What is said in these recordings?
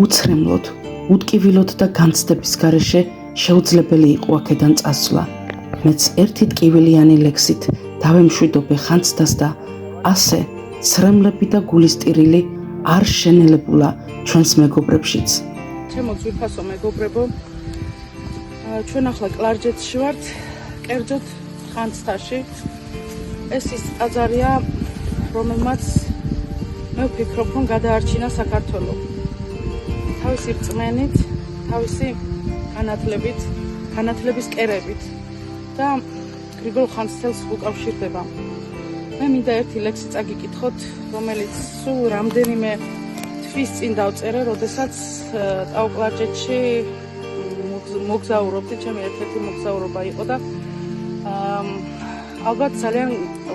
უცრემლოდ, უტკივილოდ და განცდების გარეშე შეუძლებელი იყო აქედან წასვლა. მეც ერთი ტკივილიანი ლექსით დავემშვიდობე ხანცდას და ასე ცრემლები და გულისტირილი არ შენელებულა ჩვენს მეგობრებშიც. ჩემო ძვირფასო მეგობრებო, ჩვენ ახლა კლარჯეთში ვართ, კერძოდ ხანცთაში. ეს ის ტაძარია, რომელმაც მე ვფიქრობ, რომ გადაარჩინა საქართველო. თავისი რწმენით, თავისი განათლების კერებით და გრიგოლ ხანძთელს უკავშირდება. მე მინდა ერთი ლექსი წაგიკითხოთ, რომელიც სულ რამდენიმე თვის წინ დავწერე, როდესაც ტაო-კლარჯეთში მოგზაურობდი, ჩემი ერთ-ერთი მოგზაურობა იყო და ალბათ ძალიან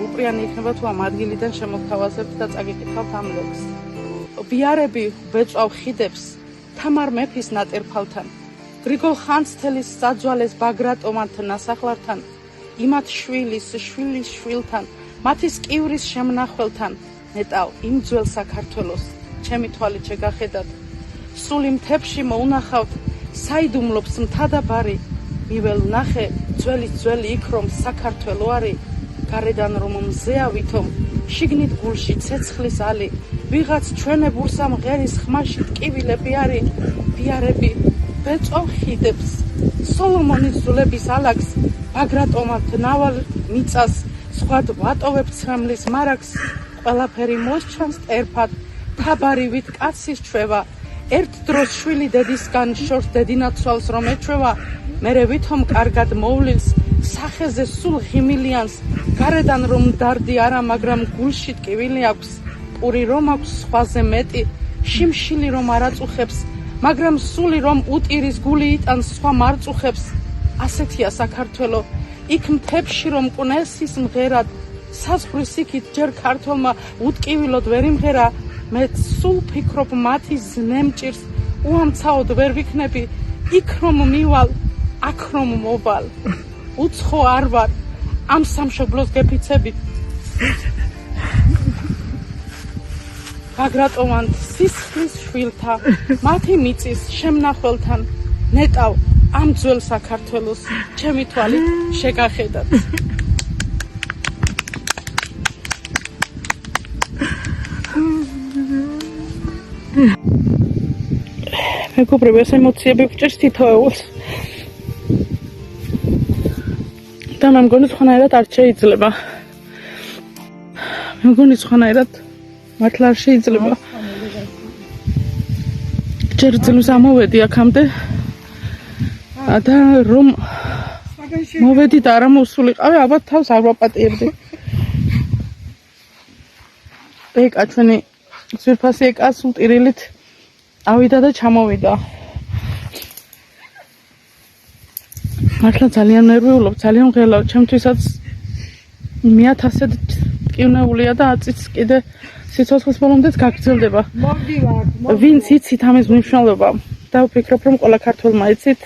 უპრიანი იქნება თუ ამ ადგილიდან შემოგთავაზებთ და წაგიკითხავთ ამ ლექსს. ბიარები ვეწვავ ხიდებს თამარ მეფის ნატერფალთან, გრიგოლ ხანძთელის საძვალეს ბაგრატომანთან ნასახლართან, იმათ შვილის შვილთან, მათი სკივრის შემნახველთან, ნეტავ იმ ძველ საქართველოს, ჩემი თვალით შეგახედათ. სული მთებში მოუნახავთ, საიდუმლობს მთა და ბარი, მიվել ვნახე ძველი იქ რომ საქართველო არის, გარედან რომ მზეა ვითომ, შიგნით გულში ცეცხლის ალი, ვიღაც ჩვენებურსა მღერის ხმაში ტკივილები არის, ბიარები ვეწვავ ხიდებს, სოლომონის ძვლების ალაგს, ბაგრატომანთ ნავალ მიწას, სხვად ვატოვებ ცრემლის მარაგს, ყველაფერი მოსჩანს ტერფად, თაბარივით კაცის ჩვევა, ერთ დროს შვილი დედისგან შორს დედინაცვალს რომ ეჩვევა, მერე ვითომ კარგად მოვლის, სახეზე სულ ღიმილიანს, გარედან რომ დარდი არა, მაგრამ გულში ტკივილი აქვს, პური რომ აქვს სხვაზე მეტი, შიმშილი რომ არ აწუხებს, მაგრამ სული რომ უტირის გული იტანს სხვა მარწუხებს. ასეთია საქართველო, იქ მთებში რომ კვნესის მღერად, საზღვრის იქით ჯერ ქართველმა უტკივილოდ ვერ იმღერა, მე სულ ფიქრობ მათი ზნემჭირს, უამცაოდ ვერ ვიქნები, იქ რომ მივალ, აქ რომ მოვალ. უცხო არ ვარ, ამ სამშობლოს გეფიცებით. ბაგრატომანთ სისხლის შვილთა, მათი მიწის შემნახველთან, ნეტავ ამ ძველ საქართველოს, ჩემი თვალით შეგახედათ. მეგობრებო, ეს ემოციები გვჭირს თითოეულს. და მე მგონი სხვანაირად არ შეიძლება. მე მგონი სხვანაირად მართლა არ შეიძლება. ჯერ ძლივს ამოვედი აქამდე და რომ მოვედი და არა მოსულიყავი, ალბათ თავს არ ვაპატიებდი. ეკა ჩვენი ძვირფასი ეკა სულ ტირილით ავიდა და ჩამოვიდა. მართლა ძალიან ნერვიულობ, ძალიან ღელავ, ჩემთვისაც 1000-ად ტკივნეულია და აწიც კიდე სიცოცხლის ბოლომდეც გაგრძელდება. ვინც იცით ამის მნიშვნელობა და ვფიქრობ, რომ ყველა ქართველმა იცით,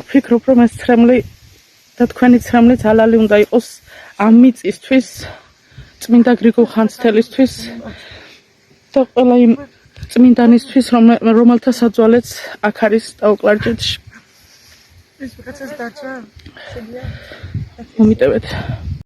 ვფიქრობ, რომ ეს ცრემლი და თქვენი ცრემლიც ალალი უნდა იყოს ამ მიწისთვის, წმინდა გრიგოლ ხანძთელისთვის და ყველა იმ წმინდანისთვის, რომელთა საძვალეც აქ არის ტაო-კლარჯეთში. მომიტევეთ.